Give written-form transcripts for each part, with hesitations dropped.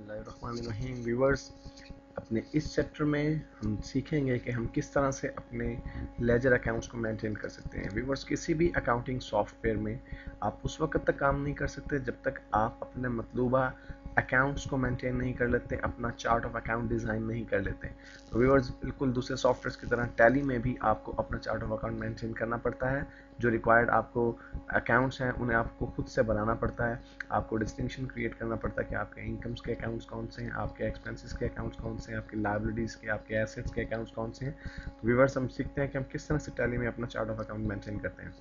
बिस्मिल्लाहिर्रहमानिर्रहीम। व्यूवर्स, अपने इस चैप्टर में हम सीखेंगे कि हम किस तरह से अपने लेजर अकाउंट्स को मेंटेन कर सकते हैं। व्यूवर्स, किसी भी अकाउंटिंग सॉफ्टवेयर में आप उस वक्त तक काम नहीं कर सकते जब तक आप अपने मतलूबा अकाउंट्स को मेंटेन नहीं कर लेते, अपना चार्ट ऑफ अकाउंट डिज़ाइन नहीं कर लेते। तो व्यूवर्स, बिल्कुल दूसरे सॉफ्टवेयर की तरह टैली में भी आपको अपना चार्ट ऑफ अकाउंट मेंटेन करना पड़ता है। जो रिक्वायर्ड आपको अकाउंट्स हैं उन्हें आपको खुद से बनाना पड़ता है। आपको डिस्टिंक्शन क्रिएट करना पड़ता है कि आपके इनकम्स के अकाउंट्स कौन से हैं, आपके एक्सपेंसेस के अकाउंट्स कौन से हैं, आपकी लायबिलिटीज़ के, आपके एसेट्स के अकाउंट्स कौन से हैं। तो व्यूवर्स, हम सीखते हैं कि हम किस तरह से टैली में अपना चार्ट ऑफ अकाउंट मेंटेन करते हैं।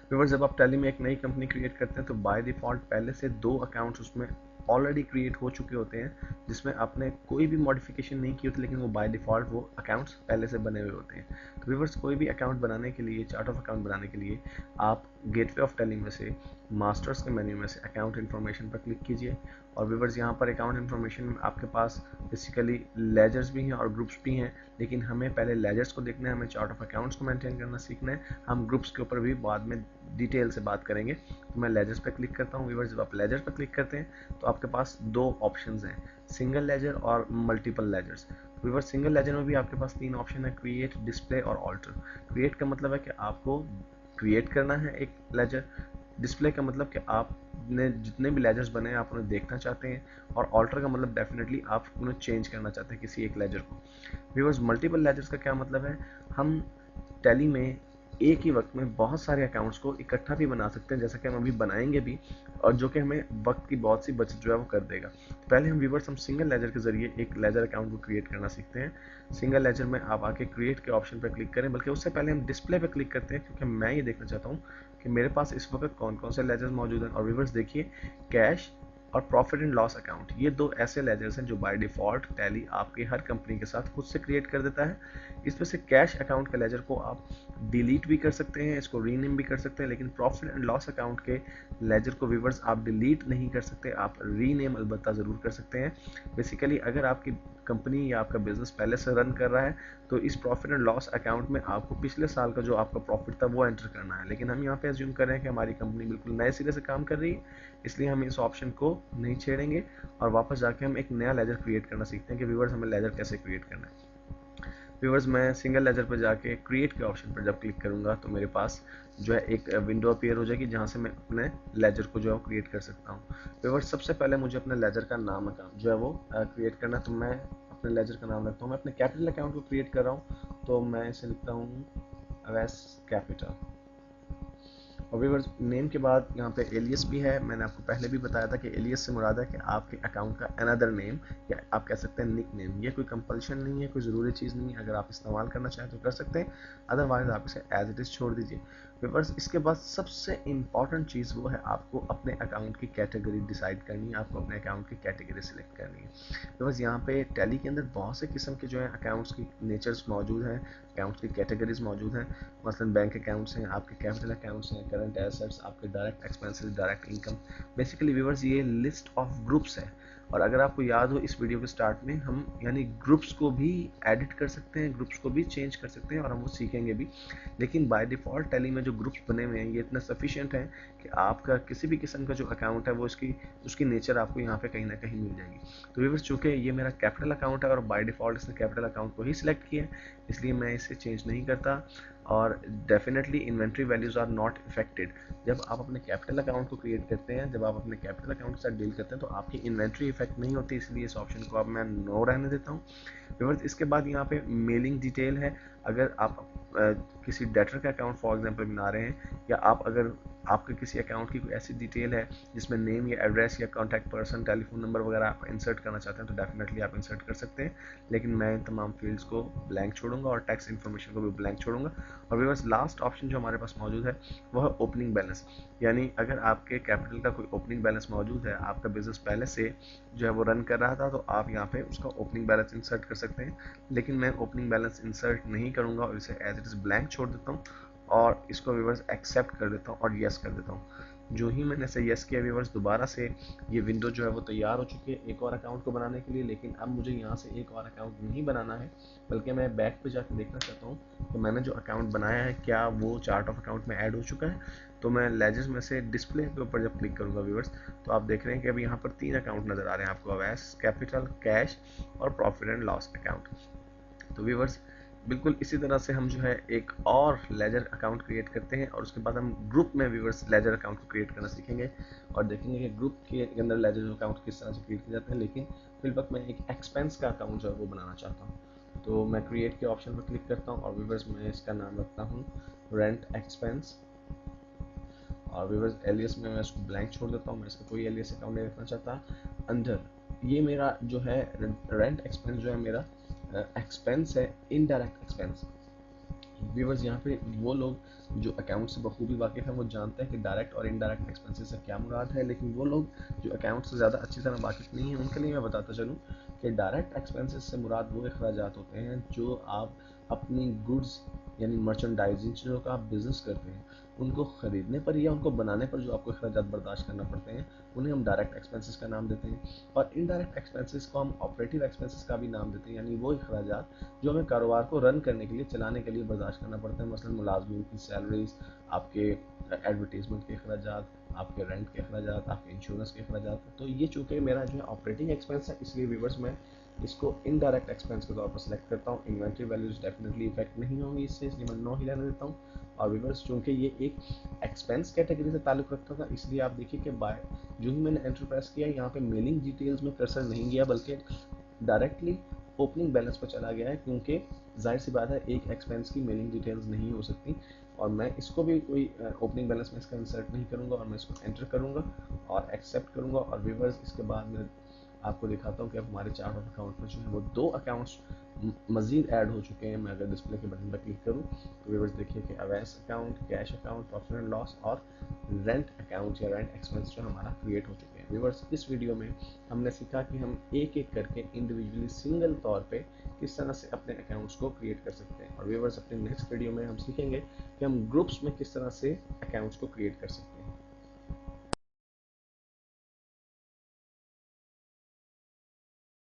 व्यूवर्स, जब आप टैली में एक नई कंपनी क्रिएट करते हैं तो बाय डिफ़ॉल्ट पहले से 2 अकाउंट्स उसमें ऑलरेडी क्रिएट हो चुके होते हैं, जिसमें आपने कोई भी मॉडिफिकेशन नहीं की होती, लेकिन वो बाय डिफ़ॉल्ट वो अकाउंट्स पहले से बने हुए होते हैं। तो व्यूवर्स, कोई भी अकाउंट बनाने के लिए, चार्ट ऑफ अकाउंट बनाने के लिए आप गेटवे ऑफ टैली में से मास्टर्स के मेन्यू में से अकाउंट इन्फॉर्मेशन पर क्लिक कीजिए। और व्यूवर्स, यहाँ पर अकाउंट इन्फॉर्मेशन में आपके पास बेसिकली लेजर्स भी हैं और ग्रुप्स भी हैं, लेकिन हमें पहले लेजर्स को देखना है, हमें चार्ट ऑफ अकाउंट्स को मेंटेन करना सीखना है। हम ग्रुप्स के ऊपर भी बाद में डिटेल से बात करेंगे। तो मैं लेजर्स पर क्लिक करता हूँ। व्यूवर्स, जब आप लेजर पर क्लिक करते हैं तो आपके पास 2 ऑप्शंस हैं, सिंगल लेजर और multiple ledgers. Viewers, single ledger में भी आपके पास 3 ऑप्शन है, क्रिएट, डिस्प्ले और ऑल्टर। क्रिएट का मतलब है कि आपको क्रिएट करना है एक लेजर। डिस्प्ले का मतलब कि आपने जितने भी लेजर्स बने हैं आप उन्हें देखना चाहते हैं। और ऑल्टर का मतलब डेफिनेटली आप उन्हें चेंज करना चाहते हैं किसी एक लेजर को। व्यूवर्स, मल्टीपल लेजर्स का क्या मतलब है, हम टैली में एक ही वक्त में बहुत सारे अकाउंट्स को इकट्ठा भी बना सकते हैं, जैसा कि हम अभी बनाएंगे भी, और जो कि हमें वक्त की बहुत सी बचत जो है वो कर देगा। तो पहले हम व्यूवर्स हम सिंगल लेजर के जरिए एक लेजर अकाउंट को क्रिएट करना सीखते हैं। सिंगल लेजर में आप आके क्रिएट के ऑप्शन पर क्लिक करें, बल्कि उससे पहले हम डिस्प्ले पर क्लिक करते हैं, क्योंकि मैं ये देखना चाहता हूँ कि मेरे पास इस वक्त कौन कौन से लेजर्स मौजूद हैं। और व्यूवर्स देखिए, कैश और प्रॉफिट एंड लॉस अकाउंट, ये 2 ऐसे लेजर्स हैं जो बाय डिफ़ॉल्ट टैली आपकी हर कंपनी के साथ खुद से क्रिएट कर देता है। इसमें से कैश अकाउंट के लेजर को आप डिलीट भी कर सकते हैं, इसको रीनेम भी कर सकते हैं, लेकिन प्रॉफिट एंड लॉस अकाउंट के लेजर को व्यूवर्स आप डिलीट नहीं कर सकते, आप रीनेम अलबत्ता ज़रूर कर सकते हैं। बेसिकली अगर आपकी कंपनी या आपका बिजनेस पहले से रन कर रहा है तो इस प्रॉफिट एंड लॉस अकाउंट में आपको पिछले साल का जो आपका प्रॉफिट था वो एंटर करना है। लेकिन हम यहाँ पे अज्यूम कर रहे हैं कि हमारी कंपनी बिल्कुल नए सिरे से काम कर रही है, इसलिए हम इस ऑप्शन को नहीं छेड़ेंगे और वापस जाके हम एक नया लेजर क्रिएट करना सीखते हैं कि व्यूवर्स हमें लेजर कैसे क्रिएट करना है। व्यूवर्स, मैं सिंगल लेजर पर जाके क्रिएट के ऑप्शन पर जब क्लिक करूंगा तो मेरे पास जो है एक विंडो अपीयर हो जाएगी, जहां से मैं अपने लेजर को जो है क्रिएट कर सकता हूं। व्यूवर्स, सबसे पहले मुझे अपने लेजर का नाम अकाउंट जो है वो क्रिएट करना है, तो मैं अपने लेजर का नाम रखता हूँ। मैं अपने कैपिटल अकाउंट को क्रिएट कर रहा हूँ, तो मैं इसे लिखता हूँ अवैस कैपिटल। और व्यूअर्स, नेम के बाद यहाँ पे एलियस भी है। मैंने आपको पहले भी बताया था कि एलियस से मुराद है कि आपके अकाउंट का अनदर नेम, या आप कह सकते हैं निक नेम। ये कोई कंपल्शन नहीं है, कोई ज़रूरी चीज़ नहीं है, अगर आप इस्तेमाल करना चाहें तो कर सकते हैं, अदरवाइज आप इसे एज इट इज़ छोड़ दीजिए। व्यूअर्स, इसके बाद सबसे इंपॉर्टेंट चीज़ वो है आपको अपने अकाउंट की कैटेगरी डिसाइड करनी है, आपको अपने अकाउंट की कैटेगरी सेलेक्ट करनी है। व्यूअर्स, यहाँ पे टैली के अंदर बहुत से किस्म के जो है अकाउंट्स की नेचर्स मौजूद हैं, अकाउंट्स की कैटेगरीज मौजूद हैं। मसलन बैंक अकाउंट्स हैं, आपके कैपिटल अकाउंट्स हैं, करंट एसेट्स, आपके direct expenses, direct income. Basically viewers, ये लिस्ट ऑफ ग्रुप्स है। और अगर आपको याद हो, इस वीडियो के स्टार्ट में हम यानी ग्रुप्स को भी एडिट कर सकते हैं, ग्रुप्स को भी चेंज कर सकते हैं, और हम वो सीखेंगे भी। लेकिन बाय डिफ़ॉल्ट टैली में जो ग्रुप्स बने हुए हैं ये इतना सफिशिएंट है कि आपका किसी भी किस्म का जो अकाउंट है वो उसकी नेचर आपको यहाँ पे कहीं ना कहीं मिल जाएगी। तो व्यूअर्स, चूंकि ये मेरा कैपिटल अकाउंट है और बाय डिफ़ॉल्ट इसने कैपिटल अकाउंट को ही सिलेक्ट किया है, इसलिए मैं इसे चेंज नहीं करता। और definitely inventory values are not affected. जब आप अपने कैपिटल अकाउंट को क्रिएट करते हैं, जब आप अपने कैपिटल अकाउंट के साथ डील करते हैं, तो आपकी इन्वेंट्री इफेक्ट नहीं होती, इसलिए इस ऑप्शन को अब मैं नो रहने देता हूँ। व्यूअर्स, इसके बाद यहाँ पे मेलिंग डिटेल है। अगर आप किसी डेटर का अकाउंट फॉर एग्जांपल बना रहे हैं, या आप अगर आपके किसी अकाउंट की कोई ऐसी डिटेल है जिसमें नेम या एड्रेस या कॉन्टैक्ट पर्सन, टेलीफोन नंबर वगैरह आप इंसर्ट करना चाहते हैं, तो डेफिनेटली आप इंसर्ट कर सकते हैं। लेकिन मैं इन तमाम फील्ड्स को ब्लैंक छोड़ूंगा और टैक्स इन्फॉर्मेशन को भी ब्लैंक छोड़ूंगा। और व्यूअर्स, लास्ट ऑप्शन जो हमारे पास मौजूद है वह है ओपनिंग बैलेंस। यानी अगर आपके कैपिटल का कोई ओपनिंग बैलेंस मौजूद है, आपका बिजनेस पहले से जो है वो रन कर रहा था, तो आप यहाँ पे उसका ओपनिंग बैलेंस इंसर्ट कर सकते हैं। लेकिन मैं ओपनिंग बैलेंस इंसर्ट नहीं करूँगा और इसे एज इट इज़ ब्लैंक छोड़ देता हूँ, और इसको व्यूअर्स एक्सेप्ट कर देता हूँ और यस कर देता हूँ। जो ही मैंने इसे यस किया व्यूअर्स, दोबारा से ये विंडो जो है वो तैयार हो चुकी है एक और अकाउंट को बनाने के लिए। लेकिन अब मुझे यहाँ से एक और अकाउंट नहीं बनाना है, बल्कि मैं बैक पे जाकर देखना चाहता हूँ कि मैंने जो अकाउंट बनाया है क्या वो चार्ट ऑफ अकाउंट में ऐड हो चुका है। तो मैं लेजर्स में से डिस्प्ले के ऊपर जब क्लिक करूंगा व्यूअर्स, तो आप देख रहे हैं कि अभी यहाँ पर 3 अकाउंट नज़र आ रहे हैं आपको, अवैस, कैपिटल, कैश और प्रॉफिट एंड लॉस अकाउंट। तो व्यूअर्स बिल्कुल इसी तरह से हम जो है एक और लेजर अकाउंट क्रिएट करते हैं और उसके बाद हम ग्रुप में व्यूअर्स लेजर अकाउंट को क्रिएट करना सीखेंगे और देखेंगे कि ग्रुप के अंदर लेजर अकाउंट किस तरह से क्रिएट किए जाते हैं। लेकिन फिल वक्त मैं एक एक्सपेंस का अकाउंट जो है वो बनाना चाहता हूँ। तो मैं क्रिएट के ऑप्शन पर क्लिक करता हूँ और व्यूअर्स मैं इसका नाम रखता हूँ रेंट एक्सपेंस और व्यूअर्स एलियस में मैं इसको ब्लैंक छोड़ देता हूँ, मैं इसका कोई एलियस अकाउंट नहीं रखना चाहता। अंदर ये मेरा जो है रेंट एक्सपेंस जो है मेरा एक्सपेंस है, इनडायरेक्ट एक्सपेंस। व्यूअर्स यहाँ पे वो लोग जो अकाउंट से बखूबी वाकिफ हैं वो जानते हैं कि डायरेक्ट और इनडायरेक्ट एक्सपेंसेस से क्या मुराद है, लेकिन वो लोग जो अकाउंट से ज़्यादा अच्छी तरह वाकिफ नहीं है उनके लिए मैं बताता चलूँ कि डायरेक्ट एक्सपेंसेस से मुराद वो अखराजात होते हैं जो आप अपनी गुड्स यानी मर्चेंडाइजिंग चीज़ों का आप बिज़नेस करते हैं, उनको ख़रीदने पर या उनको बनाने पर जो आपको अखराजात बर्दाश्त करना पड़ते हैं उन्हें हम डायरेक्ट एक्सपेंसेस का नाम देते हैं। और इनडायरेक्ट एक्सपेंसेस को हम ऑपरेटिव एक्सपेंसेस का भी नाम देते हैं, यानी वो अखराजात जो हमें कारोबार को रन करने के लिए, चलाने के लिए बर्दाश्त करना पड़ता है। मसलन मुलाजमीन की सैलरीज, आपके एडवर्टीजमेंट के अखराजात, आपके रेंट के अखराजात, आपके इंश्योरेंस के अखराजात। तो ये चूँकि मेरा जो है ऑपरेटिंग एक्सपेंस है, इसलिए व्यूअर्स मैं इसको इनडायरेक्ट एक्सपेंस के तौर पर सिलेक्ट करता हूँ। इन्वेंट्री वैल्यूज डेफिनेटली इफेक्ट नहीं होंगी इससे, इसलिए मैं नो ही रहने देता हूँ। और व्यूअर्स चूँकि ये एक एक्सपेंस कैटेगरी से ताल्लुक़ रखता था, इसलिए आप देखिए कि बाय जो ही मैंने एंटर प्रेस किया यहाँ पे मेलिंग डिटेल्स में कर्सर नहीं गया बल्कि डायरेक्टली ओपनिंग बैलेंस पर चला गया है, क्योंकि जाहिर सी बात है एक एक्सपेंस की मेलिंग डिटेल्स नहीं हो सकती और मैं इसको भी कोई ओपनिंग बैलेंस में इसका इंसर्ट नहीं करूँगा और मैं इसको एंटर करूँगा और एक्सेप्ट करूँगा। और व्यूअर्स इसके बाद मैं आपको दिखाता हूँ कि अब हमारे चार्ट ऑफ अकाउंट में जो है वो 2 अकाउंट्स मजीद ऐड हो चुके हैं। मैं अगर डिस्प्ले के बटन पर क्लिक करूँ तो व्यूअर्स देखिए कि Awais account, cash account, profit and loss और रेंट अकाउंट या रेंट एक्सपेंस जो हमारा क्रिएट हो चुके हैं। व्यूअर्स इस वीडियो में हमने सीखा कि हम एक एक करके इंडिविजुअली सिंगल तौर पे किस तरह से अपने अकाउंट्स को क्रिएट कर सकते हैं। और व्यूअर्स अपने नेक्स्ट वीडियो में हम सीखेंगे कि हम ग्रुप्स में किस तरह से अकाउंट्स को क्रिएट कर सकते हैं।